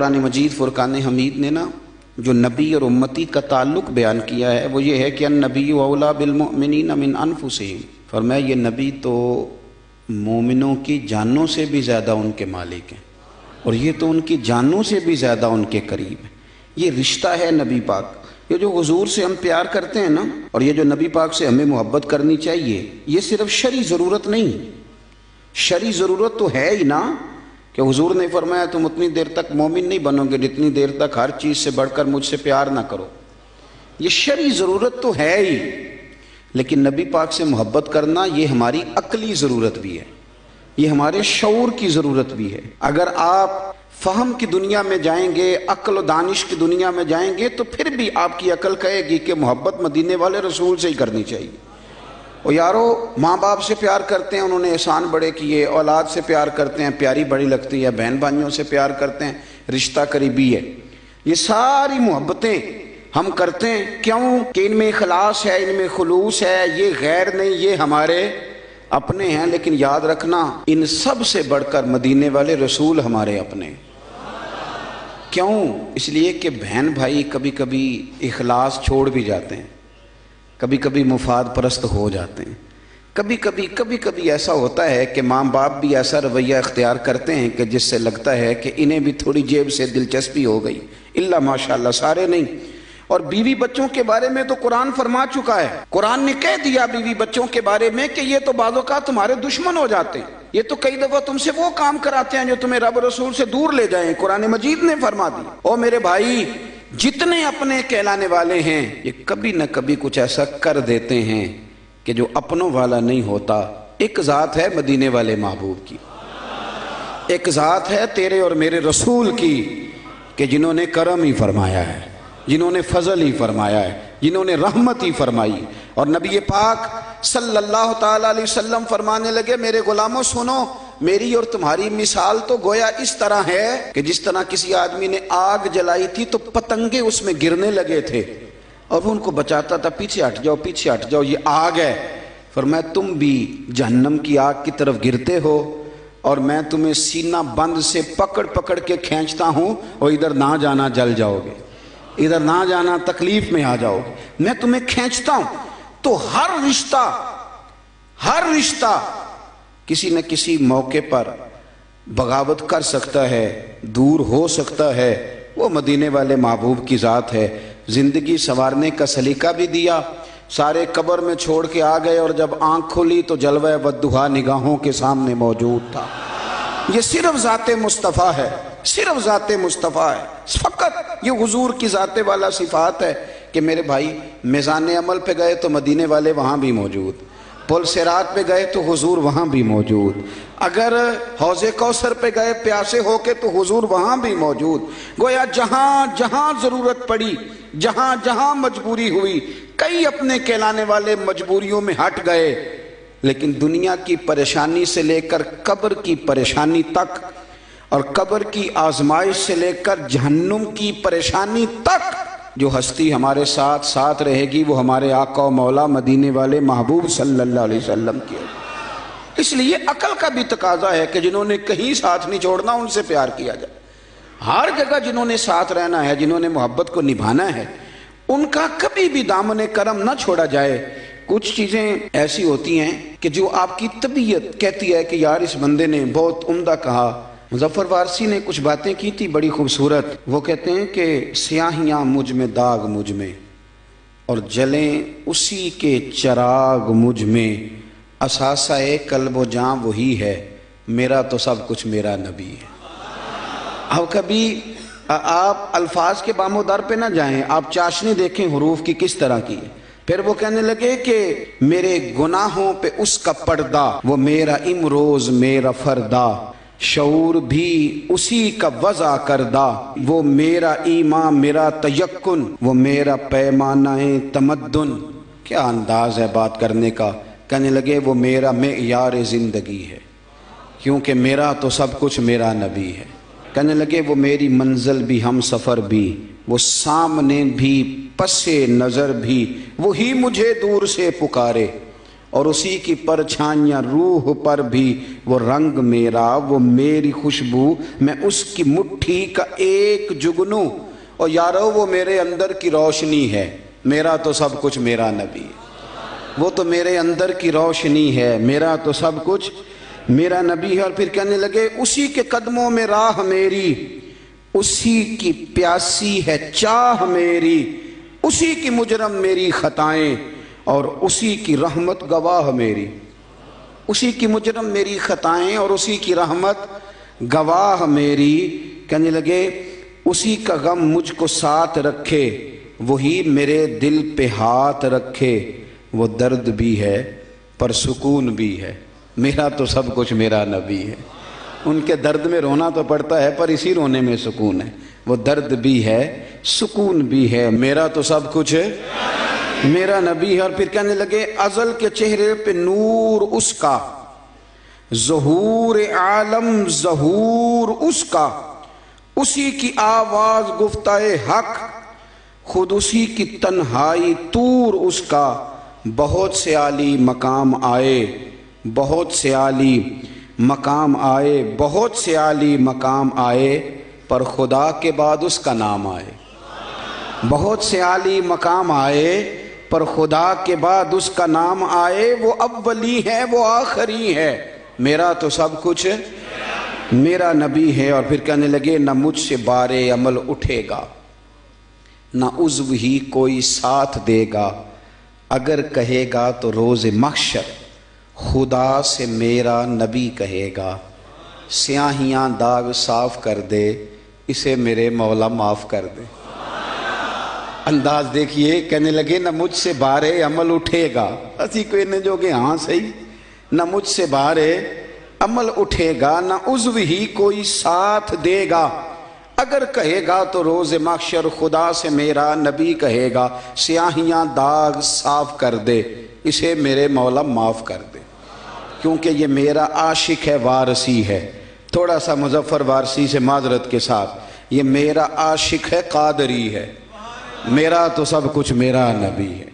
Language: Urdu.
قرآن مجید فرقان حمید نے نا جو نبی اور امتی کا تعلق بیان کیا ہے وہ یہ ہے کہ النبی اولیٰ بالمؤمنین من انفسہم، فرمایا یہ نبی تو مومنوں کی جانوں سے بھی زیادہ ان کے مالک ہیں اور یہ تو ان کی جانوں سے بھی زیادہ ان کے قریب ہیں۔ یہ رشتہ ہے نبی پاک، یہ جو حضور سے ہم پیار کرتے ہیں نا، اور یہ جو نبی پاک سے ہمیں محبت کرنی چاہیے، یہ صرف شرعی ضرورت نہیں، شرعی ضرورت تو ہے ہی نا، کہ حضور نے فرمایا تم اتنی دیر تک مومن نہیں بنو گے جتنی دیر تک ہر چیز سے بڑھ کر مجھ سے پیار نہ کرو۔ یہ شرعی ضرورت تو ہے ہی، لیکن نبی پاک سے محبت کرنا یہ ہماری عقلی ضرورت بھی ہے، یہ ہمارے شعور کی ضرورت بھی ہے۔ اگر آپ فہم کی دنیا میں جائیں گے، عقل و دانش کی دنیا میں جائیں گے، تو پھر بھی آپ کی عقل کہے گی کہ محبت مدینے والے رسول سے ہی کرنی چاہیے۔ اور یارو ماں باپ سے پیار کرتے ہیں، انہوں نے احسان بڑے کیے، اولاد سے پیار کرتے ہیں، پیاری بڑی لگتی ہے، بہن بھائیوں سے پیار کرتے ہیں، رشتہ قریبی ہے۔ یہ ساری محبتیں ہم کرتے ہیں کیوں؟ کہ ان میں اخلاص ہے، ان میں خلوص ہے، یہ غیر نہیں، یہ ہمارے اپنے ہیں۔ لیکن یاد رکھنا ان سب سے بڑھ کر مدینے والے رسول ہمارے اپنے۔ کیوں؟ اس لیے کہ بہن بھائی کبھی کبھی اخلاص چھوڑ بھی جاتے ہیں، کبھی کبھی مفاد پرست ہو جاتے ہیں، کبھی کبھی ایسا ہوتا ہے کہ ماں باپ بھی ایسا رویہ اختیار کرتے ہیں کہ جس سے لگتا ہے کہ انہیں بھی تھوڑی جیب سے دلچسپی ہو گئی، الا ماشاءاللہ سارے نہیں۔ اور بیوی بچوں کے بارے میں تو قرآن فرما چکا ہے، قرآن نے کہہ دیا بیوی بچوں کے بارے میں کہ یہ تو بعض اوقات تمہارے دشمن ہو جاتے ہیں، یہ تو کئی دفعہ تم سے وہ کام کراتے ہیں جو تمہیں رب رسول سے دور لے جائیں، قرآن مجید نے فرما دیا۔ او میرے بھائی، جتنے اپنے کہلانے والے ہیں یہ کبھی نہ کبھی کچھ ایسا کر دیتے ہیں کہ جو اپنوں والا نہیں ہوتا۔ ایک ذات ہے مدینے والے محبوب کی، ایک ذات ہے تیرے اور میرے رسول کی کہ جنہوں نے کرم ہی فرمایا ہے، جنہوں نے فضل ہی فرمایا ہے، جنہوں نے رحمت ہی فرمائی۔ اور نبی پاک صلی اللہ تعالی علیہ وسلم فرمانے لگے میرے غلاموں سنو، میری اور تمہاری مثال تو گویا اس طرح ہے کہ جس طرح کسی آدمی نے آگ جلائی تھی تو پتنگے اس میں گرنے لگے تھے اور وہ ان کو بچاتا تھا، پیچھے ہٹ جاؤ پیچھے ہٹ جاؤ، یہ آگ ہے۔ فرمایا تم بھی جہنم کی آگ کی طرف گرتے ہو اور میں تمہیں سینہ بند سے پکڑ پکڑ کے کھینچتا ہوں اور ادھر نہ جانا جل جاؤ گے، ادھر نہ جانا تکلیف میں آ جاؤ گے، میں تمہیں کھینچتا ہوں۔ تو ہر رشتہ کسی نہ کسی موقع پر بغاوت کر سکتا ہے، دور ہو سکتا ہے، وہ مدینے والے محبوب کی ذات ہے۔ زندگی سنوارنے کا سلیقہ بھی دیا، سارے قبر میں چھوڑ کے آ گئے اور جب آنکھ کھلی تو جلوہ والدہا نگاہوں کے سامنے موجود تھا۔ یہ صرف ذات مصطفیٰ ہے، صرف ذات مصطفیٰ ہے، فقط یہ حضور کی ذات والا صفات ہے کہ میرے بھائی میزان عمل پہ گئے تو مدینے والے وہاں بھی موجود، پل صراط پہ گئے تو حضور وہاں بھی موجود، اگر حوض کوثر پہ گئے پیاسے ہو کے تو حضور وہاں بھی موجود۔ گویا جہاں جہاں ضرورت پڑی، جہاں جہاں مجبوری ہوئی، کئی اپنے کہلانے والے مجبوریوں میں ہٹ گئے، لیکن دنیا کی پریشانی سے لے کر قبر کی پریشانی تک اور قبر کی آزمائش سے لے کر جہنم کی پریشانی تک جو ہستی ہمارے ساتھ ساتھ رہے گی وہ ہمارے آقا و مولا مدینے والے محبوب صلی اللہ علیہ وسلم کی ہے۔ اس لیے عقل کا بھی تقاضا ہے کہ جنہوں نے کہیں ساتھ نہیں چھوڑنا ان سے پیار کیا جائے، ہر جگہ جنہوں نے ساتھ رہنا ہے، جنہوں نے محبت کو نبھانا ہے، ان کا کبھی بھی دامن کرم نہ چھوڑا جائے۔ کچھ چیزیں ایسی ہوتی ہیں کہ جو آپ کی طبیعت کہتی ہے کہ یار اس بندے نے بہت عمدہ کہا۔ مظفر وارسی نے کچھ باتیں کی تھی بڑی خوبصورت، وہ کہتے ہیں کہ سیاہیاں مجھ میں داغ مجھ میں اور جلیں اسی کے چراغ مجھ میں، اثاثہ قلب و جاں وہی ہے، میرا تو سب کچھ میرا نبی ہے۔ اب کبھی آپ الفاظ کے بام و در پہ نہ جائیں، آپ چاشنی دیکھیں حروف کی کس طرح کی ہے۔ پھر وہ کہنے لگے کہ میرے گناہوں پہ اس کا پردہ، وہ میرا امروز میرا فردہ، شعور بھی اسی کا وضع کردہ، وہ میرا ایمان میرا تیقن، وہ میرا پیمانہ تمدن۔ کیا انداز ہے بات کرنے کا۔ کہنے لگے وہ میرا معیار زندگی ہے کیونکہ میرا تو سب کچھ میرا نبی ہے۔ کہنے لگے وہ میری منزل بھی ہم سفر بھی، وہ سامنے بھی پس نظر بھی، وہی مجھے دور سے پکارے، اور اسی کی پرچھائیاں روح پر بھی وہ رنگ میرا، وہ میری خوشبو، میں اس کی مٹھی کا ایک جگنوں، اور یارو وہ میرے اندر کی روشنی ہے، میرا تو سب کچھ میرا نبی ہے، وہ تو میرے اندر کی روشنی ہے، میرا تو سب کچھ میرا نبی ہے۔ اور پھر کہنے لگے اسی کے قدموں میں راہ میری، اسی کی پیاسی ہے چاہ میری، اسی کی مجرم میری خطائیں اور اسی کی رحمت گواہ میری، اسی کی مجرم میری خطائیں اور اسی کی رحمت گواہ میری۔ کہنے لگے اسی کا غم مجھ کو ساتھ رکھے، وہی میرے دل پہ ہاتھ رکھے، وہ درد بھی ہے پر سکون بھی ہے، میرا تو سب کچھ میرا نبی ہے۔ ان کے درد میں رونا تو پڑتا ہے پر اسی رونے میں سکون ہے، وہ درد بھی ہے سکون بھی ہے، میرا تو سب کچھ میرا نبی ہے۔ اور پھر کہنے لگے ازل کے چہرے پہ نور اس کا، ظہور عالم ظہور اس کا، اسی کی آواز گفتہ حق، خود اسی کی تنہائی طور اس کا، بہت سے عالی مقام آئے، بہت سے عالی مقام آئے، بہت سے عالی مقام آئے، پر خدا کے بعد اس کا نام آئے، بہت سے عالی مقام آئے پر خدا کے بعد اس کا نام آئے، وہ اولی ہے وہ آخری ہے، میرا تو سب کچھ میرا نبی ہے۔ اور پھر کہنے لگے نہ مجھ سے بار عمل اٹھے گا، نہ عضو ہی کوئی ساتھ دے گا، اگر کہے گا تو روز محشر خدا سے میرا نبی کہے گا، سیاہیاں داغ صاف کر دے، اسے میرے مولا معاف کر دے۔ انداز دیکھیے، کہنے لگے نہ مجھ سے بار عمل اٹھے گا، اسی کو انہیں جو کہ ہاں صحیح، نہ مجھ سے بار عمل اٹھے گا، نہ عضو ہی کوئی ساتھ دے گا، اگر کہے گا تو روز محشر خدا سے میرا نبی کہے گا، سیاہیاں داغ صاف کر دے، اسے میرے مولا معاف کر دے۔ کیونکہ یہ میرا عاشق ہے وارثی ہے، تھوڑا سا مظفر وارثی سے معذرت کے ساتھ، یہ میرا عاشق ہے قادری ہے، میرا تو سب کچھ میرا نبی ہے۔